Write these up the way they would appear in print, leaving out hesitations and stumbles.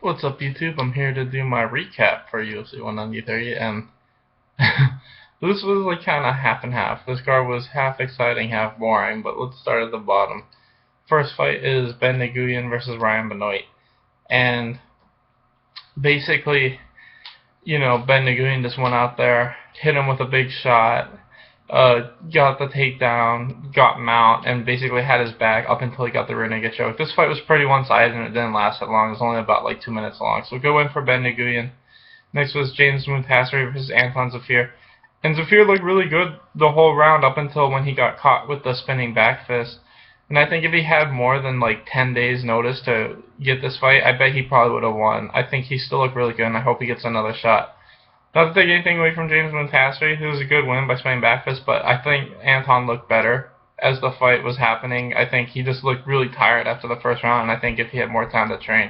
What's up, YouTube? I'm here to do my recap for UFC 193, and this was like kind of half and half. This card was half exciting, half boring, but let's start at the bottom. First fight is Ben Nguyen versus Ryan Benoit, and basically, Ben Nguyen just went out there, hit him with a big shot, got the takedown, got mount, and basically had his back up until he got the rear naked choke. This fight was pretty one-sided and it didn't last that long. It was only about like 2 minutes long. So good win for Ben Nguyen. Next was James Moontassery versus Anton Zafir. And Zafir looked really good the whole round up until when he got caught with the spinning back fist. And I think if he had more than like 10 days notice to get this fight, I bet he probably would have won. I think he still looked really good, and I hope he gets another shot. Not to take anything away from James Moontassery, it was a good win by spinning back fist, but I think Anton looked better as the fight was happening. I think he just looked really tired after the first round, and I think if he had more time to train,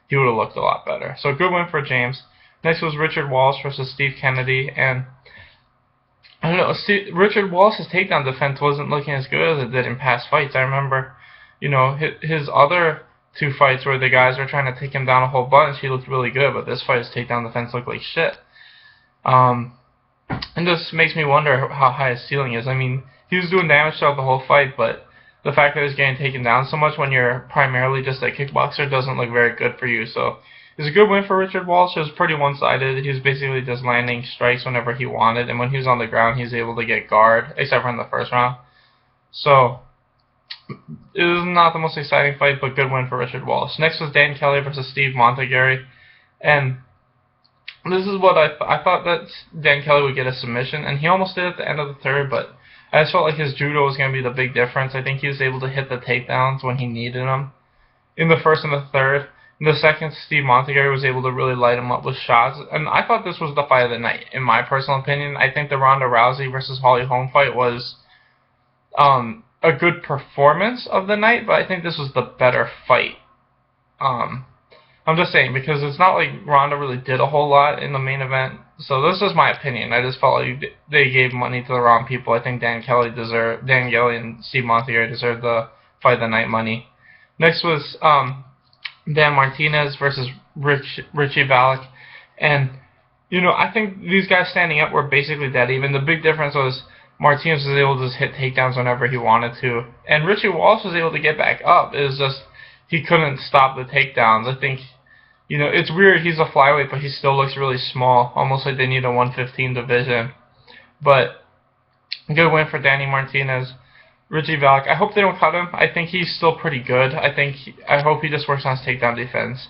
he would have looked a lot better. So good win for James. Next was Richard Walsh versus Steve Kennedy, and I don't know, Richard Walsh's takedown defense wasn't looking as good as it did in past fights. I remember, his other two fights where the guys were trying to take him down a whole bunch, he looked really good, but this fight his takedown defense looked like shit. And this makes me wonder how high his ceiling is. I mean, he was doing damage throughout the whole fight, but the fact that he's getting taken down so much when you're primarily just a kickboxer doesn't look very good for you. So it was a good win for Richard Walsh. It was pretty one-sided. He was basically just landing strikes whenever he wanted, and when he was on the ground, he was able to get guard, except for in the first round. So it was not the most exciting fight, but good win for Richard Walsh. Next was Dan Kelly versus Steve Montegary, and this is what I thought that Dan Kelly would get a submission, and he almost did at the end of the third, but I just felt like his judo was going to be the big difference. I think he was able to hit the takedowns when he needed them in the first and the third. In the second, Steve Montegary was able to really light him up with shots, and I thought this was the fight of the night, in my personal opinion. I think the Ronda Rousey versus Holly Holm fight was a good performance of the night, but I think this was the better fight. I'm just saying, because it's not like Ronda really did a whole lot in the main event. So this is my opinion. I just felt like they gave money to the wrong people. I think Dan Kelly and Steve Montegary deserved the fight of the night money. Next was Dan Martinez versus Richie Valak. And, I think these guys standing up were basically dead even. The big difference was Martinez was able to just hit takedowns whenever he wanted to. And Richie Walsh was able to get back up. It was just he couldn't stop the takedowns. I think it's weird. He's a flyweight, but he still looks really small, almost like they need a 115 division. But good win for Danny Martinez. Richie Valak, I hope they don't cut him. I think he's still pretty good. I hope he just works on his takedown defense.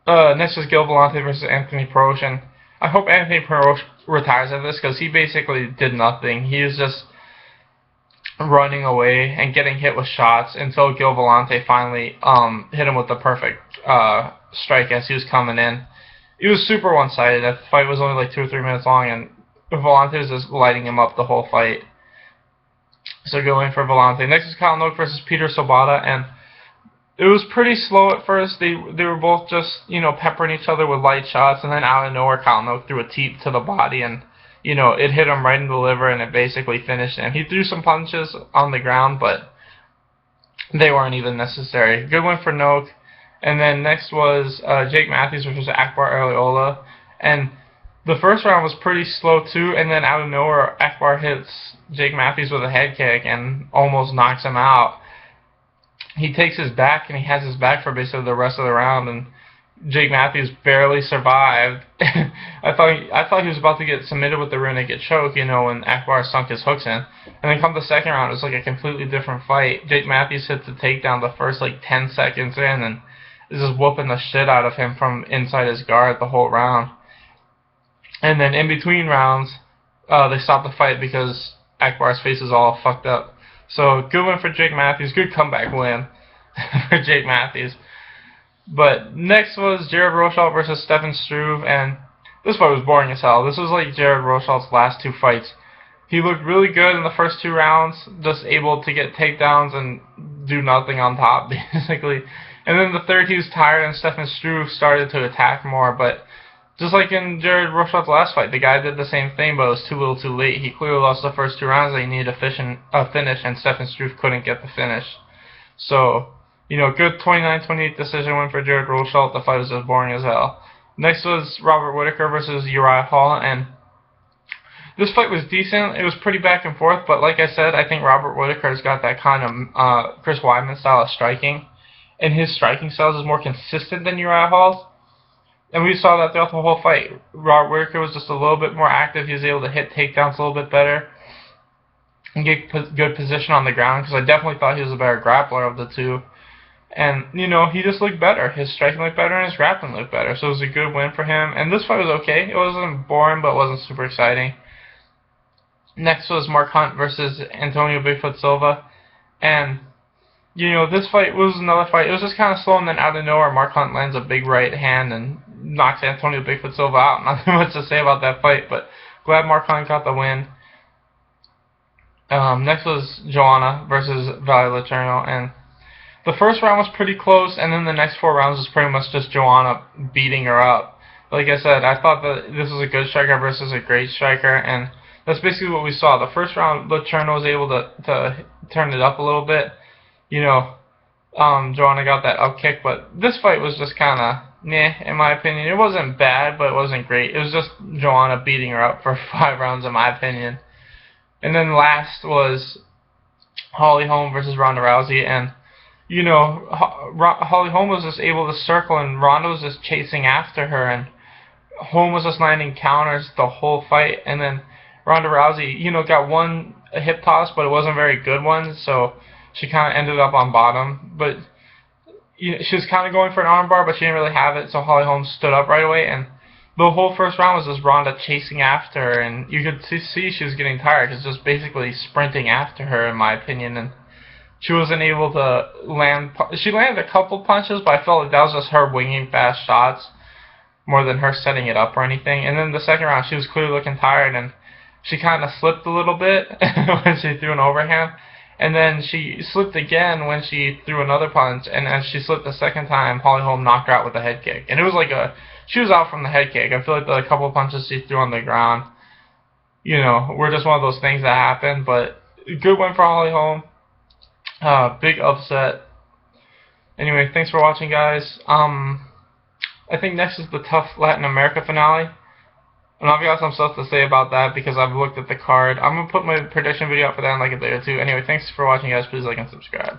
Next is Gil Vellante versus Anthony Perosh, and I hope Anthony Perosh retires at this because he basically did nothing. He was just running away and getting hit with shots until Gil Vellante finally hit him with the perfect strike as he was coming in. It was super one-sided. That fight was only like 2 or 3 minutes long, and Vellante was just lighting him up the whole fight. So going for Vellante. Next is Kyle Noak versus Peter Sobotta, and it was pretty slow at first. They were both just peppering each other with light shots, and then out of nowhere Kyle Noak threw a teep to the body, and it hit him right in the liver, and it basically finished him. He threw some punches on the ground, but they weren't even necessary. Good win for Noak. And then next was Jake Matthews versus Akbar Arreola, and the first round was pretty slow too, and then out of nowhere Akbar hits Jake Matthews with a head kick and almost knocks him out. He takes his back, and he has his back for basically the rest of the round, and Jake Matthews barely survived. I thought he was about to get submitted with the rear naked choke, when Akbar sunk his hooks in. And then come the second round, it was like a completely different fight. Jake Matthews hits the takedown the first like 10 seconds in, and is just whooping the shit out of him from inside his guard the whole round. And then in between rounds, they stopped the fight because Akbar's face is all fucked up. So good win for Jake Matthews. Good comeback win for Jake Matthews. But next was Jared Rosholt versus Stefan Struve, and this fight was boring as hell. This was like Jared Rosholt's last 2 fights. He looked really good in the first 2 rounds, just able to get takedowns and do nothing on top, basically. And then the third, he was tired, and Stefan Struve started to attack more, but just like in Jared Rosholt's last fight, the guy did the same thing, but it was too little too late. He clearly lost the first 2 rounds that he needed a finish, and Stefan Struve couldn't get the finish. So You know, good 29-28 decision win for Jared Rosholt. The fight was just boring as hell. Next was Robert Whitaker versus Uriah Hall, and this fight was decent. It was pretty back and forth, but like I said, I think Robert Whitaker's got that kind of Chris Weidman style of striking, and his striking styles is more consistent than Uriah Hall's. And we saw that throughout the whole fight. Robert Whitaker was just a little bit more active. He was able to hit takedowns a little bit better and get good position on the ground, because I definitely thought he was a better grappler of the two. And, you know, he just looked better. His striking looked better and his grappling looked better. So it was a good win for him. And this fight was okay. It wasn't boring, but it wasn't super exciting. Next was Mark Hunt versus Antonio Bigfoot Silva. And, you know, this fight was another fight. It was just kind of slow, and then out of nowhere, Mark Hunt lands a big right hand and knocks Antonio Bigfoot Silva out. Nothing much to say about that fight, but glad Mark Hunt got the win. Next was Joanna versus Valerie Letourneau, and the first round was pretty close, and then the next 4 rounds was pretty much just Joanna beating her up. Like I said, I thought that this was a good striker versus a great striker, and that's basically what we saw. The first round, Letourneau was able to turn it up a little bit. You know, Joanna got that up kick, but this fight was just kind of meh, in my opinion. It wasn't bad, but it wasn't great. It was just Joanna beating her up for 5 rounds, in my opinion. And then last was Holly Holm versus Ronda Rousey, and you know, Holly Holm was just able to circle, and Ronda was just chasing after her, and Holm was just landing counters the whole fight, and then Ronda Rousey, you know, got one hip toss, but it wasn't a very good one, so she kind of ended up on bottom. But you know, she was kind of going for an armbar, but she didn't really have it, so Holly Holm stood up right away, and the whole first round was just Ronda chasing after her, and you could see she was getting tired, because just basically sprinting after her, in my opinion, and she wasn't able to land. She landed a couple punches, but I felt like that was just her winging fast shots more than her setting it up or anything. And then the second round, she was clearly looking tired, and she kind of slipped a little bit when she threw an overhand. And then she slipped again when she threw another punch, and as she slipped the second time, Holly Holm knocked her out with a head kick. And it was like she was out from the head kick. I feel like the couple punches she threw on the ground, you know, were just one of those things that happened. But good win for Holly Holm. Big upset. Anyway, thanks for watching, guys. I think next is the TUF Latin America finale. And I've got some stuff to say about that because I've looked at the card. I'm going to put my prediction video up for that in like a day or two. Anyway, thanks for watching, guys. Please like and subscribe.